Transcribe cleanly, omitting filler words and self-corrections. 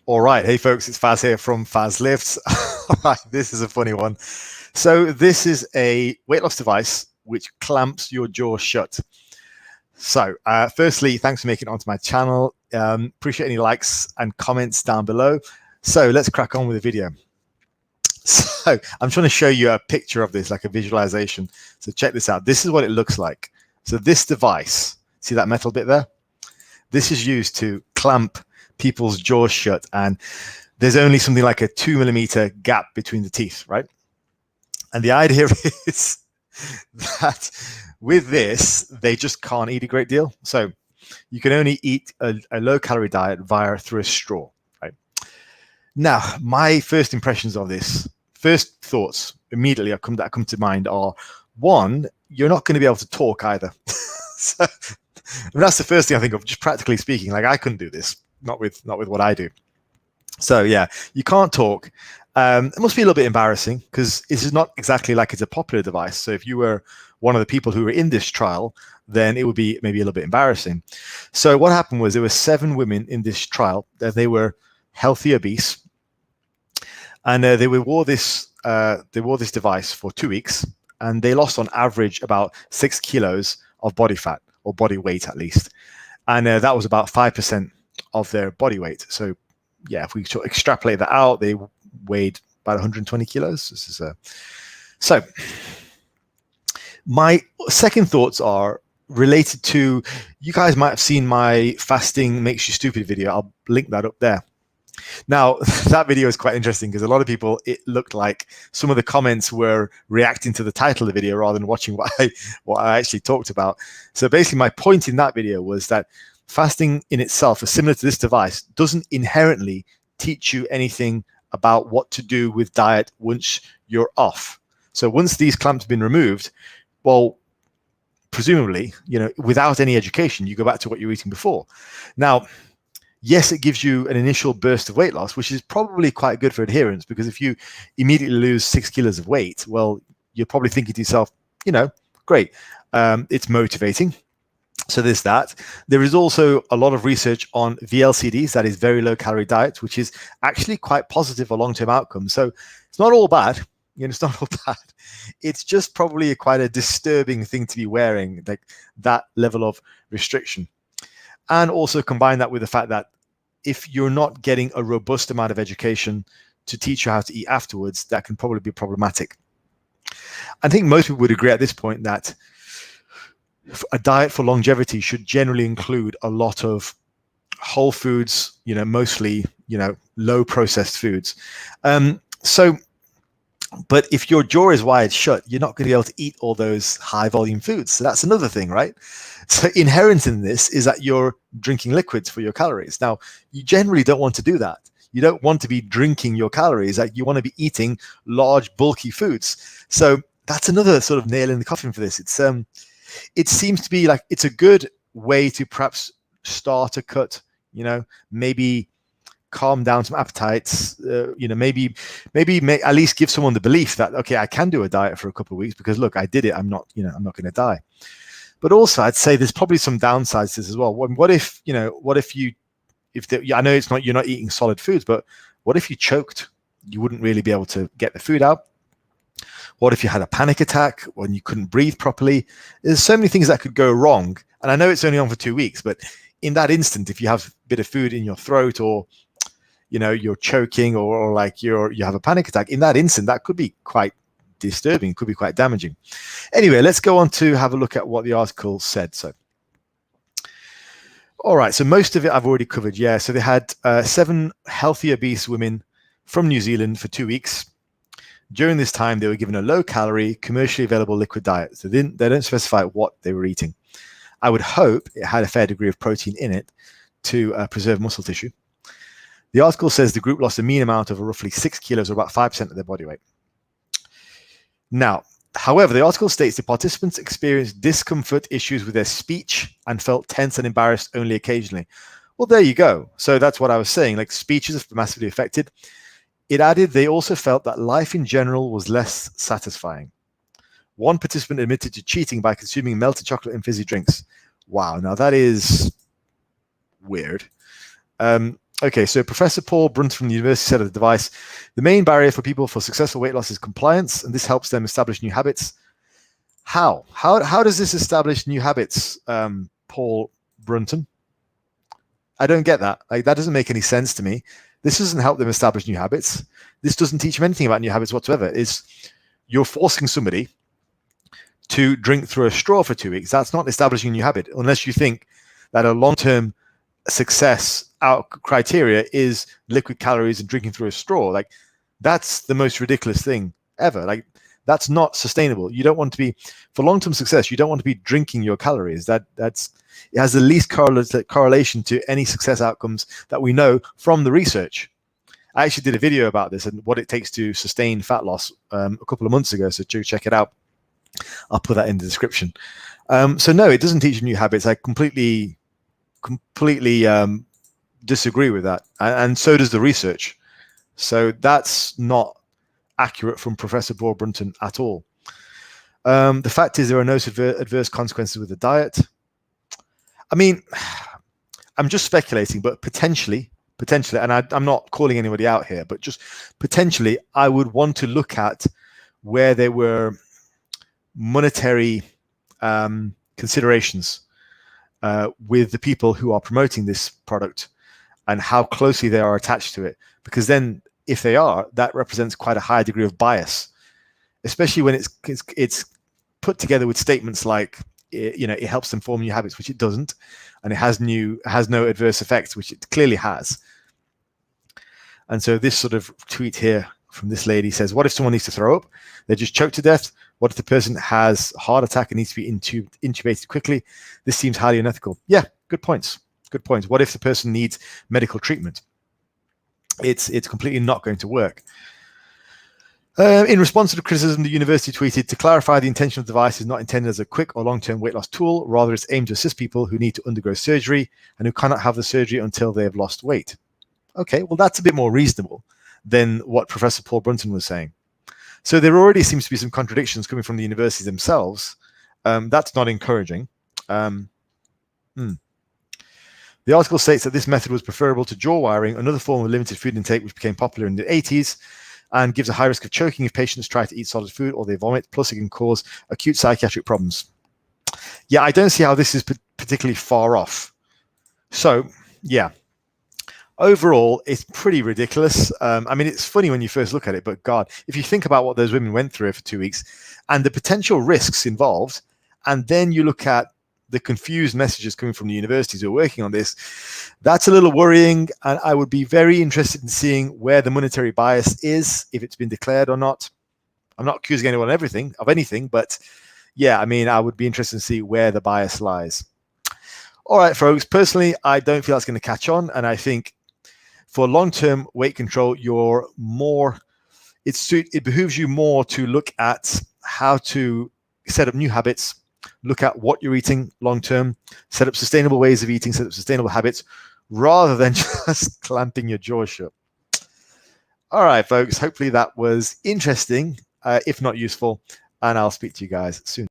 All right. Hey, folks, it's Faz here from Faz Lifts. All right, this is a funny one. So this is a weight loss device which clamps your jaw shut. So firstly, thanks for making it onto my channel. Appreciate any likes and comments down below. So let's crack on with the video. So I'm trying to show you a picture of this, like a visualization. So check this out. This is what it looks like. So this device, see that metal bit there? This is used to clamp people's jaws shut, and there's only something like a 2 millimeter gap between the teeth, right? And the idea is that with this, they just can't eat a great deal. So you can only eat a low calorie diet through a straw, right? Now, my first impressions of this, first thoughts immediately that come to mind are, one, you're not going to be able to talk either. So that's the first thing I think of, just practically speaking. Like, I couldn't do this, not with what I do. So yeah, you can't talk. It must be a little bit embarrassing because this is not exactly like it's a popular device. So if you were one of the people who were in this trial, then it would be maybe a little bit embarrassing. So what happened was there were 7 women in this trial. They were healthy, obese, and they wore this device for 2 weeks, and they lost on average about 6 kilos of body fat, or body weight at least, and that was about 5% of their body weight. So yeah, if we sort of extrapolate that out, they weighed about 120 kilos. This is so my second thoughts are related to, you guys might have seen my fasting makes you stupid video. I'll link that up there. Now, that video is quite interesting because a lot of people, it looked like some of the comments were reacting to the title of the video rather than watching what I actually talked about. So basically my point in that video was that fasting in itself, similar to this device, doesn't inherently teach you anything about what to do with diet once you're off. So once these clamps have been removed, well, presumably, without any education, you go back to what you were eating before. Now, yes, it gives you an initial burst of weight loss, which is probably quite good for adherence, because if you immediately lose 6 kilos of weight, well, you're probably thinking to yourself, great, it's motivating. So there's that. There is also a lot of research on VLCDs, that is very low calorie diets, which is actually quite positive for long-term outcomes. So it's not all bad. It's not all bad. It's just probably quite a disturbing thing to be wearing, like that level of restriction. And also combine that with the fact that if you're not getting a robust amount of education to teach you how to eat afterwards, that can probably be problematic. I think most people would agree at this point that a diet for longevity should generally include a lot of whole foods, mostly, low processed foods. But if your jaw is wired shut, you're not going to be able to eat all those high volume foods. So that's another thing, right? So inherent in this is that you're drinking liquids for your calories. Now, you generally don't want to do that. You don't want to be drinking your calories. Like, you want to be eating large, bulky foods. So that's another sort of nail in the coffin for this. It seems to be like it's a good way to perhaps start a cut, maybe calm down some appetites, maybe at least give someone the belief that, okay, I can do a diet for a couple of weeks because look, I did it. I'm not going to die. But also, I'd say there's probably some downsides to this as well. What if I know you're not eating solid foods, but what if you choked? You wouldn't really be able to get the food out. What if you had a panic attack when you couldn't breathe properly? There's so many things that could go wrong. And I know it's only on for 2 weeks, but in that instant, if you have a bit of food in your throat, or you're choking, or like you have a panic attack, in that instant, that could be quite disturbing, could be quite damaging. Anyway, let's go on to have a look at what the article said. So, all right, so most of it I've already covered. Yeah, so they had 7 healthy obese women from New Zealand for 2 weeks. During this time, they were given a low-calorie, commercially available liquid diet. So they don't specify what they were eating. I would hope it had a fair degree of protein in it to preserve muscle tissue. The article says the group lost a mean amount of roughly 6 kilos, or about 5% of their body weight. Now, however, the article states the participants experienced discomfort issues with their speech and felt tense and embarrassed only occasionally. Well, there you go. So that's what I was saying. Like, speech is massively affected. It added they also felt that life in general was less satisfying. One participant admitted to cheating by consuming melted chocolate and fizzy drinks. Wow, now that is weird. Okay, so Professor Paul Brunt from the university said of the device, the main barrier for people for successful weight loss is compliance, and this helps them establish new habits. How does this establish new habits, Paul Brunton? I don't get that. Like, that doesn't make any sense to me. This doesn't help them establish new habits. This doesn't teach them anything about new habits whatsoever. You're forcing somebody to drink through a straw for 2 weeks. That's not establishing a new habit, unless you think that a long-term success criteria is liquid calories and drinking through a straw. Like, that's the most ridiculous thing ever. Like, that's not sustainable. You don't want to be, for long-term success, you don't want to be drinking your calories. It has the least correlation to any success outcomes that we know from the research. I actually did a video about this and what it takes to sustain fat loss a couple of months ago, so do check it out. I'll put that in the description. So no, it doesn't teach new habits. I completely disagree with that, and so does the research. So that's not accurate from Professor Paul Brunton at all. The fact is there are no adverse consequences with the diet. I mean, I'm just speculating, but potentially, and I'm not calling anybody out here, but just potentially, I would want to look at where there were monetary considerations with the people who are promoting this product and how closely they are attached to it. Because then, if they are, that represents quite a high degree of bias, especially when it's put together with statements like, it helps them form new habits, which it doesn't, and it has no adverse effects, which it clearly has. And so this sort of tweet here from this lady says, what if someone needs to throw up? They're just choked to death. What if the person has a heart attack and needs to be intubated quickly? This seems highly unethical. Yeah, good points. Good points. What if the person needs medical treatment? It's completely not going to work. In response to the criticism, the university tweeted, to clarify, the intention of the device is not intended as a quick or long-term weight loss tool. Rather, it's aimed to assist people who need to undergo surgery and who cannot have the surgery until they have lost weight. Okay, well, that's a bit more reasonable than what Professor Paul Brunton was saying. So there already seems to be some contradictions coming from the universities themselves. That's not encouraging. The article states that this method was preferable to jaw wiring, another form of limited food intake which became popular in the 80s, and gives a high risk of choking if patients try to eat solid food or they vomit, plus it can cause acute psychiatric problems. Yeah, I don't see how this is particularly far off. So, yeah. Overall, it's pretty ridiculous. I mean, it's funny when you first look at it, but God, if you think about what those women went through for 2 weeks and the potential risks involved, and then you look at the confused messages coming from the universities who are working on this, that's a little worrying. And I would be very interested in seeing where the monetary bias is, if it's been declared or not. I'm not accusing anyone of anything, but yeah, I mean, I would be interested to see where the bias lies. All right, folks, personally, I don't feel that's going to catch on. And I think for long-term weight control, it behooves you more to look at how to set up new habits, look at what you're eating long-term, set up sustainable ways of eating, set up sustainable habits, rather than just clamping your jaw shut. All right, folks, hopefully that was interesting, if not useful, and I'll speak to you guys soon.